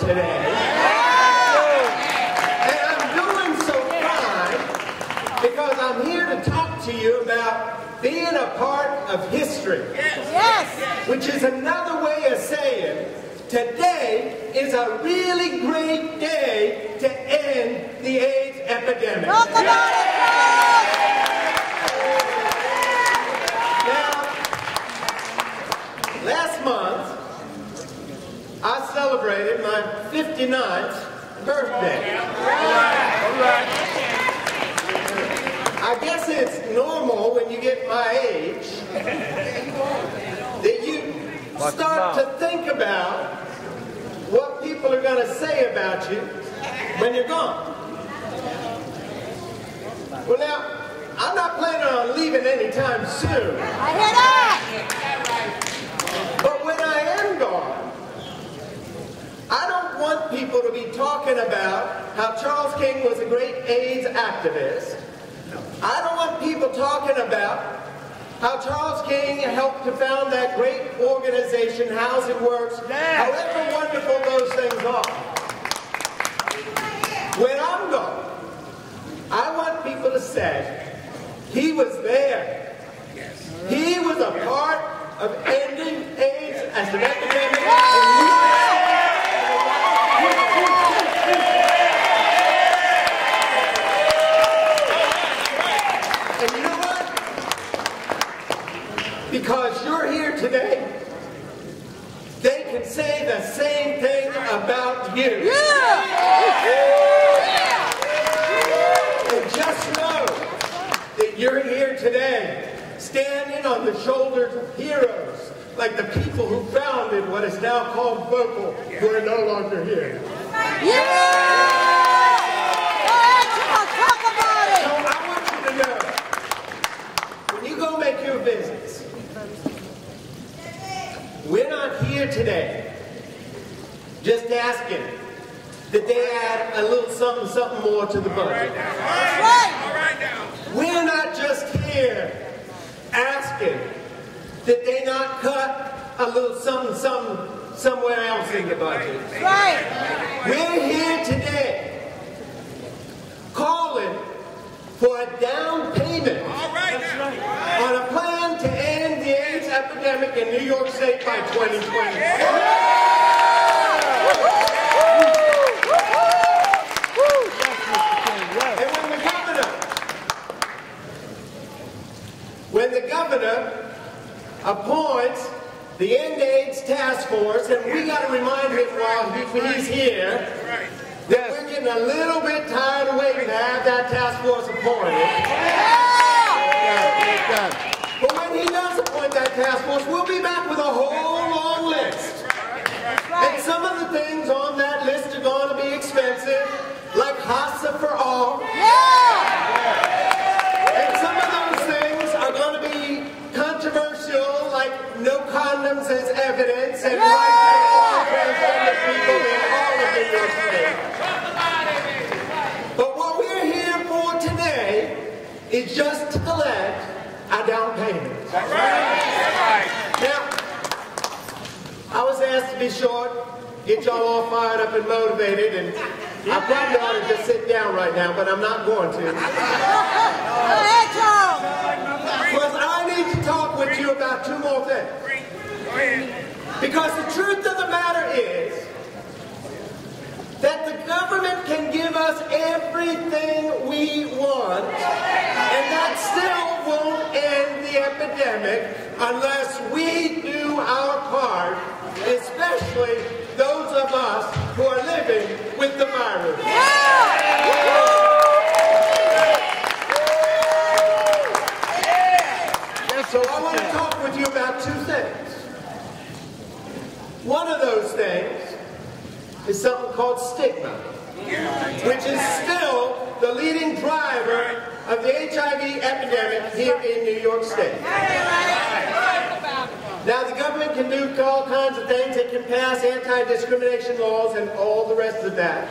today. And I'm doing so fine because I'm here to talk to you about being a part of history. Yes. Which is another way of saying today is a really great day to end the AIDS epidemic. Talk about it, Now, last month, I celebrated my 59th birthday. I guess it's normal when you get my age that you start to think about what people are going to say about you when you're gone. Well, now, I'm not planning on leaving anytime soon. I hear that. But when I am gone, I don't want people to be talking about how Charles King was a great AIDS activist. I don't want people talking about how Charles King helped to found that great organization, Housing Works, however wonderful those things are. When I'm gone, I want people to say, he was there. He was a part of ending AIDS as an epidemic. And you know what? Because you're here today, they can say the same thing about you. And just know that you're here today, standing on the shoulders of heroes, like the people who founded what is now called Vocal, who are no longer here. Talk about it. So I want you to know, when you go make your visits, we're not here today just asking that they add a little something, something more to the budget. We're not just here asking that they not cut a little something, something somewhere else in the budget. Right. We're here today calling for a down payment on a plan to end the AIDS epidemic in New York State by 2020. And when the governor appoints the End AIDS Task Force, and we got to remind him while he's here that we're getting a little bit tired of waiting to have that task force appointed. But when he does appoint that task force, we'll be back with a whole long list. And some of the things on that list are going to be expensive, like HASA for all. And some of those things are going to be controversial, like no condoms as evidence, and rights for all transgender people in all of New York State. But what we're here for today is just to collect a down payment. Now, I was asked to be short, get y'all all fired up and motivated, and I probably ought to just sit down right now, but I'm not going to. Because I need to talk with you about two more things. Because the truth of the matter is that the government can give us everything we want, and that still won't end the epidemic unless we do our part, especially those of us who are living with the virus. So I want to talk with you about two things. One of those things is something called stigma, which is still the leading driver of the HIV epidemic here in New York State. Now, the government can do all kinds of things. It can pass anti-discrimination laws and all the rest of that.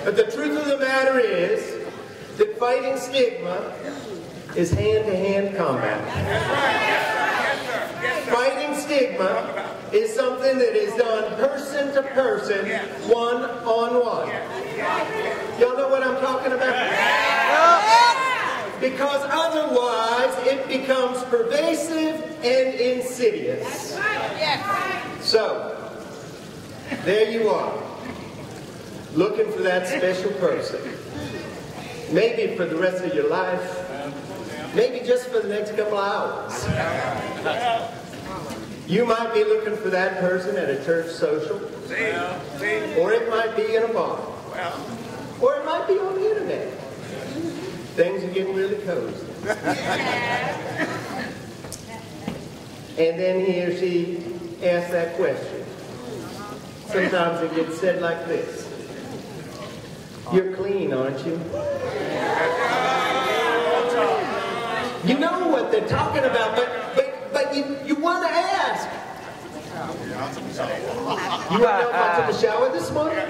But the truth of the matter is that fighting stigma is hand-to-hand combat. Fighting stigma is something that is done person to person, one-on-one. Y'all know what I'm talking about? Because otherwise it becomes pervasive and insidious. So, there you are, looking for that special person. Maybe for the rest of your life, maybe just for the next couple hours. You might be looking for that person at a church social, or it might be in a bar, or it might be on the internet. Things are getting really cozy. And then he or she asks that question. Sometimes it gets said like this: "You're clean, aren't you?" You know what they're talking about, but you want to ask. You want to know if I took a shower this morning?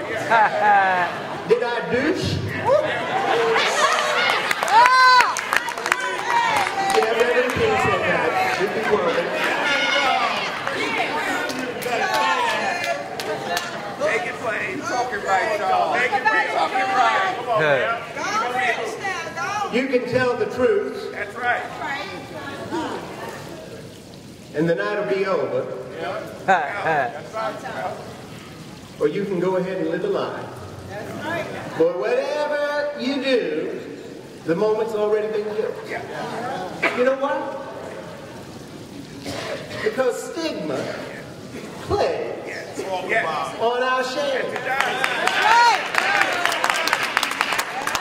Did I douche? Yeah, Reverend King said that. You'd be worried. Take it plain. Talk it right, y'all. Take it plain. Talk it right. Come on, man. You can tell the truth. That's right. And the night will be over. Or you can go ahead and live a lie. But whatever you do, the moment's already been given. You know why? Because stigma plays on our shame.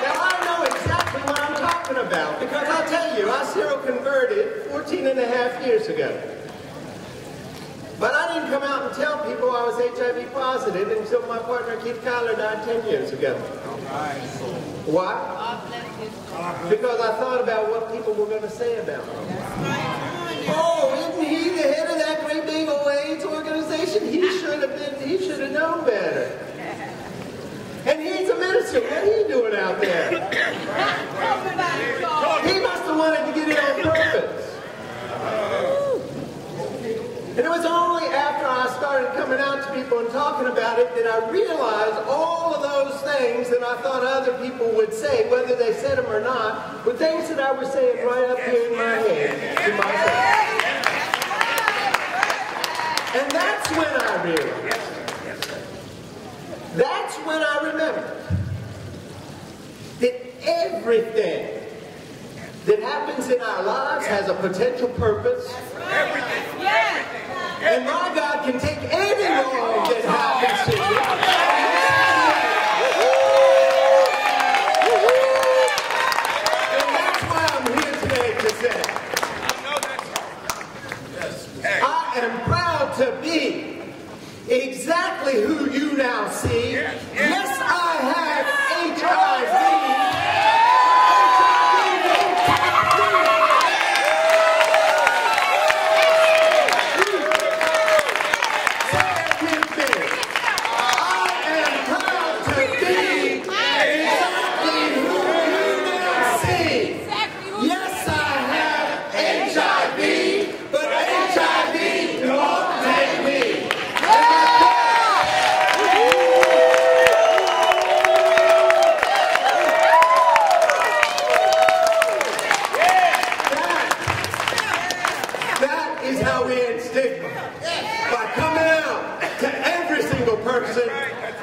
Now I know exactly what I'm talking about, because I'll tell you, I seroconverted 14 and a half years ago. But I didn't come out and tell people I was HIV positive until my partner Keith Kyler died 10 years ago. Why? Because I thought about what people were going to say about me. Oh, isn't he the head of that great big old AIDS organization? He should have known better. And he's a minister. What are you doing out there? He must have wanted to get it on purpose. And it was only after I started coming out to people and talking about it that I realized all of those things that I thought other people would say, whether they said them or not, were things that I was saying right up here in my head to myself. And that's when I realized. That's when I remembered that everything that happens in our lives has a potential purpose. And my God can take any wrong that happens to you. And that's why I'm here today to say, I am proud to be exactly who you now see. Yes, I have HIV.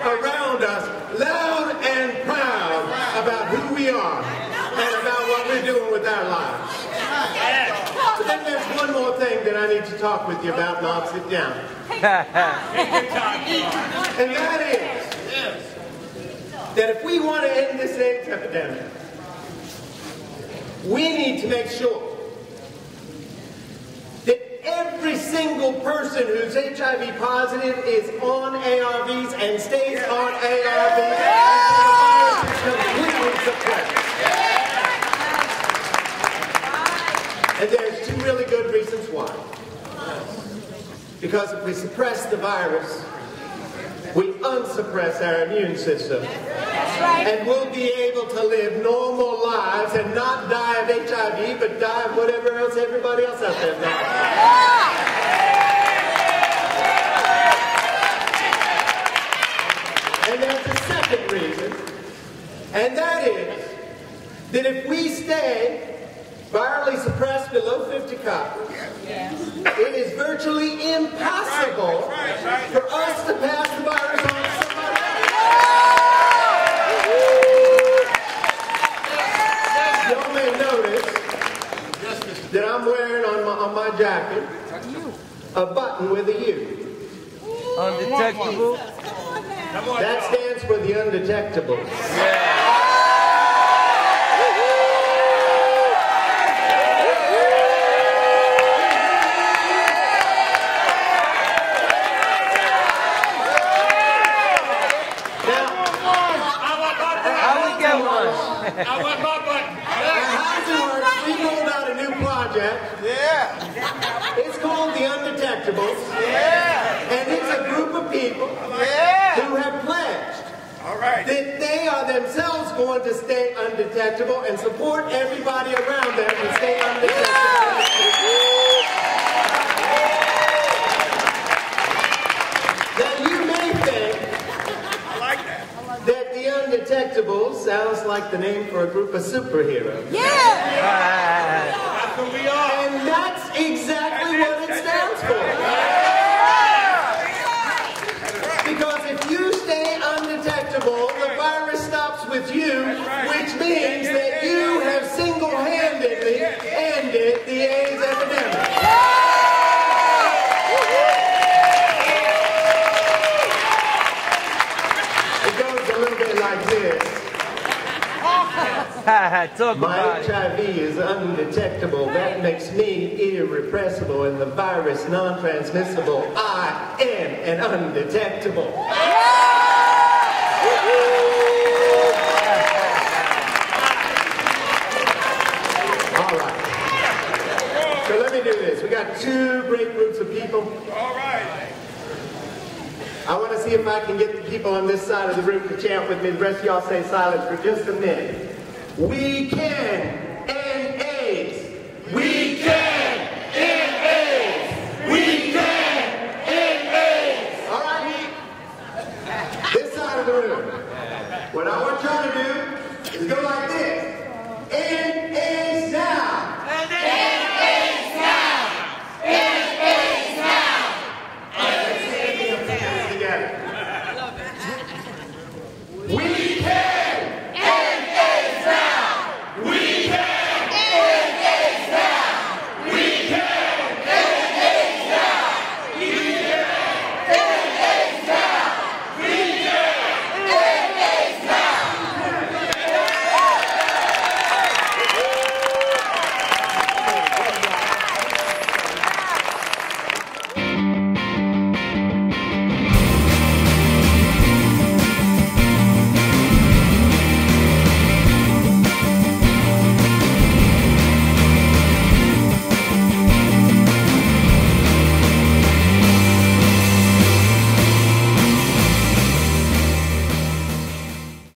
Around us, loud and proud about who we are and about what we're doing with our lives. But then there's one more thing that I need to talk with you about, and I'll sit down. And that is that if we want to end this AIDS epidemic, we need to make sure that every single person who's HIV positive is on ARVs and stays on ARVs and completely suppressed. And there's two really good reasons why. Because if we suppress the virus, we unsuppress our immune system. And we'll be able to live normal lives and not die of HIV, but die of whatever else everybody else out there dies. And that is that if we stay virally suppressed below 50 copies, it is virtually impossible for us to pass the virus on to somebody else. Y'all may notice that I'm wearing on my jacket a button with a U. Undetectable. That stands for the undetectables. I want my button. How's it work? We rolled out a new project. Yeah. It's called the Undetectables. Yeah. And it's a group of people who have pledged that they are themselves going to stay undetectable and support everybody around them to stay undetectable. Now you may think that the Undetectables sounds like the name for a group of superheroes. That's who we are. And that's exactly what it stands for. Because if you stay undetectable, the virus stops with you, which means that you have single-handedly ended the AIDS epidemic. It goes a little bit like this. My HIV is undetectable. That makes me irrepressible, and the virus non-transmissible. I am an undetectable. All right. So let me do this. We got two great groups of people. All right. I want to see if I can get the people on this side of the room to chant with me. The rest of y'all stay silent for just a minute. We can